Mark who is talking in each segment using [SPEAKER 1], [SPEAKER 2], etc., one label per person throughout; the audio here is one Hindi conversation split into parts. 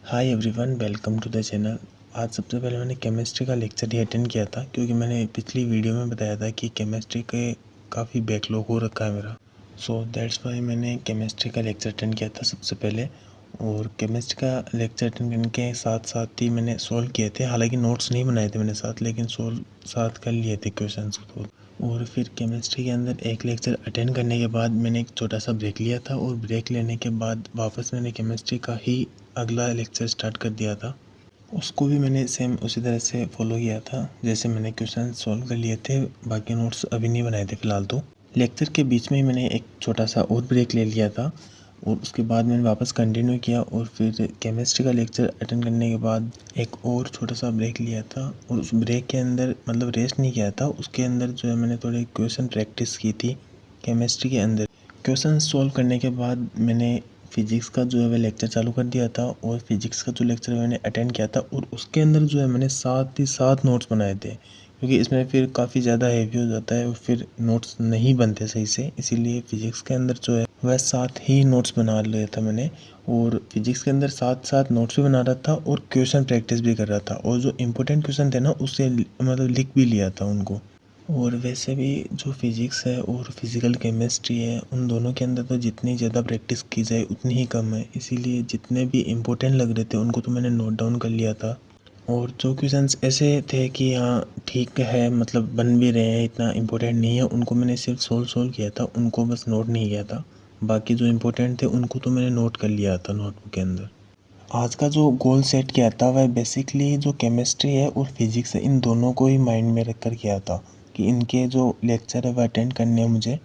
[SPEAKER 1] Hi everyone, welcome to the channel. आज सबसे पहले मैंने केमिस्ट्री का लेक्चर ही अटेंड किया था, क्योंकि मैंने पिछली वीडियो में बताया था कि केमिस्ट्री के काफ़ी बैकलॉग हो रखा है मेरा। सो दैट्स वाई मैंने केमिस्ट्री का लेक्चर अटेंड किया था सबसे पहले। और केमिस्ट्री का लेक्चर अटेंड करने के साथ साथ ही मैंने सॉल्व किए थे। हालांकि नोट्स नहीं बनाए थे मैंने साथ, लेकिन सॉल्व साथ कर लिए थे क्वेश्चन को। और फिर केमिस्ट्री के अंदर एक लेक्चर अटेंड करने के बाद मैंने एक छोटा सा ब्रेक लिया था, और ब्रेक लेने के बाद वापस मैंने केमिस्ट्री का ही अगला लेक्चर स्टार्ट कर दिया था। उसको भी मैंने सेम उसी तरह से फॉलो किया था जैसे मैंने क्वेश्चन सॉल्व कर लिए थे। बाकी नोट्स अभी नहीं बनाए थे फ़िलहाल। तो लेक्चर के बीच में ही मैंने एक छोटा सा और ब्रेक ले लिया था, और उसके बाद मैंने वापस कंटिन्यू किया। और फिर केमिस्ट्री का लेक्चर अटेंड करने के बाद एक और छोटा सा ब्रेक लिया था, और उस ब्रेक के अंदर मतलब रेस्ट नहीं किया था, उसके अंदर जो है मैंने थोड़े क्वेश्चन प्रैक्टिस की थी केमिस्ट्री के अंदर। क्वेश्चन सॉल्व करने के बाद मैंने फिजिक्स का जो है वह लेक्चर चालू कर दिया था, और फिजिक्स का जो लेक्चर मैंने अटेंड किया था, और उसके अंदर जो है मैंने साथ ही साथ नोट्स बनाए थे, क्योंकि इसमें फिर काफ़ी ज़्यादा हैवी हो जाता है और फिर नोट्स नहीं बनते सही से। इसीलिए फ़िज़िक्स के अंदर जो है वह साथ ही नोट्स बना लिया था मैंने। और फिजिक्स के अंदर साथ साथ नोट्स भी बना रहा था और क्वेश्चन प्रैक्टिस भी कर रहा था, और जो इम्पोर्टेंट क्वेश्चन थे ना उससे मतलब लिख भी लिया था उनको। और वैसे भी जो फिज़िक्स है और फिज़िकल केमिस्ट्री है, उन दोनों के अंदर तो जितनी ज़्यादा प्रैक्टिस की जाए उतनी ही कम है। इसीलिए जितने भी इम्पोर्टेंट लग रहे थे उनको तो मैंने नोट डाउन कर लिया था। और जो क्वेश्चंस ऐसे थे कि हाँ ठीक है, मतलब बन भी रहे हैं, इतना इम्पोर्टेंट नहीं है, उनको मैंने सिर्फ सोल्व किया था, उनको बस नोट नहीं किया था। बाकी जो इम्पोर्टेंट थे उनको तो मैंने नोट कर लिया था नोटबुक के अंदर। आज का जो गोल सेट किया था वह बेसिकली जो केमिस्ट्री है और फिज़िक्स है, इन दोनों को ही माइंड में रख कर किया था कि इनके जो लेक्चर है वह अटेंड करने हैं मुझे।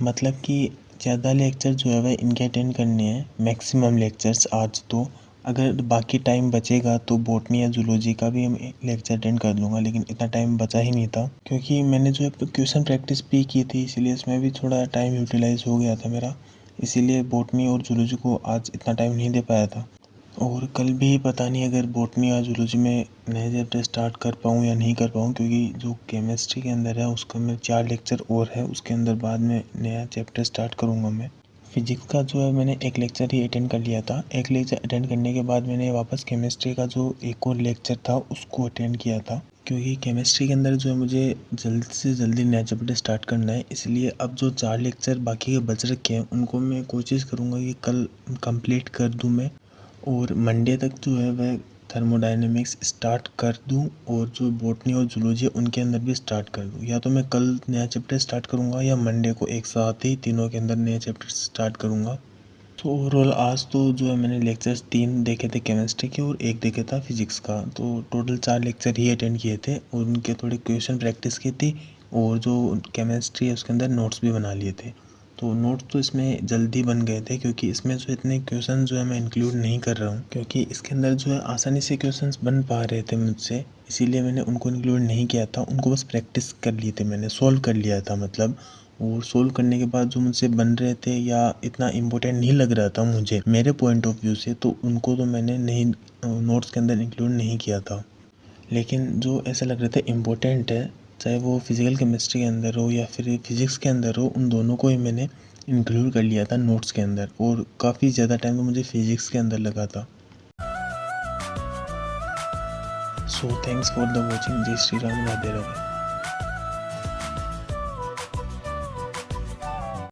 [SPEAKER 1] मतलब कि ज़्यादा लेक्चर जो है वह इनके अटेंड करने हैं, मैक्सिमम लेक्चर्स आज तो। अगर बाकी टाइम बचेगा तो बॉटनी या जूलॉजी का भी लेक्चर अटेंड कर लूँगा, लेकिन इतना टाइम बचा ही नहीं था, क्योंकि मैंने जो है क्वेश्चन प्रैक्टिस भी की थी, इसीलिए इसमें भी थोड़ा टाइम यूटिलाइज हो गया था मेरा। इसीलिए बॉटनी और जूलॉजी को आज इतना टाइम नहीं दे पाया था। और कल भी पता नहीं अगर बॉटनी या जूलॉजी में नए चैप्टर स्टार्ट कर पाऊँ या नहीं कर पाऊँ, क्योंकि जो केमिस्ट्री के अंदर है उसका में 4 लेक्चर और है, उसके अंदर बाद में नया चैप्टर स्टार्ट करूँगा मैं। फिजिक्स का जो है मैंने एक लेक्चर ही अटेंड कर लिया था। एक लेक्चर अटेंड करने के बाद मैंने वापस केमिस्ट्री का जो एक और लेक्चर था उसको अटेंड किया था, क्योंकि केमिस्ट्री के अंदर जो है मुझे जल्द से जल्दी नया चैप्टर स्टार्ट करना है। इसलिए अब जो 4 लेक्चर बाकी के बच रखे हैं उनको मैं कोशिश करूँगा कि कल कंप्लीट कर दूँ मैं, और मंडे तक जो है वह थर्मोडायनेमिक्स स्टार्ट कर दूं, और जो बॉटनी और जूलॉजी उनके अंदर भी स्टार्ट कर दूं। या तो मैं कल नया चैप्टर स्टार्ट करूंगा या मंडे को एक साथ ही तीनों के अंदर नए चैप्टर स्टार्ट करूंगा। तो ओवरऑल आज तो जो है मैंने लेक्चर्स 3 देखे थे केमिस्ट्री के, और एक देखा था फिजिक्स का। तो टोटल 4 लेक्चर ही अटेंड किए थे, और उनके थोड़ी क्वेश्चन प्रैक्टिस की थी, और जो केमिस्ट्री है उसके अंदर नोट्स भी बना लिए थे। तो नोट्स तो इसमें जल्दी बन गए थे, क्योंकि इसमें जो इतने क्वेश्चन जो है मैं इंक्लूड नहीं कर रहा हूँ, क्योंकि इसके अंदर जो है आसानी से क्वेश्चंस बन पा रहे थे मुझसे, इसीलिए मैंने उनको इंक्लूड नहीं किया था। उनको बस प्रैक्टिस कर लिए थे, मैंने सोल्व कर लिया था मतलब। और सोल्व करने के बाद जो मुझसे बन रहे थे या इतना इम्पोर्टेंट नहीं लग रहा था मुझे मेरे पॉइंट ऑफ व्यू से, तो उनको तो मैंने नहीं नोट्स के अंदर इंक्लूड नहीं किया था। लेकिन जो ऐसा लग रहा था इम्पोर्टेंट है, चाहे वो फिज़िकल केमिस्ट्री के अंदर हो या फिर फिज़िक्स के अंदर हो, उन दोनों को ही मैंने इंक्लूड कर लिया था नोट्स के अंदर। और काफ़ी ज़्यादा टाइम तो मुझे फिज़िक्स के अंदर लगा था। So thanks for the watching. जय श्री राम, राधे राधे।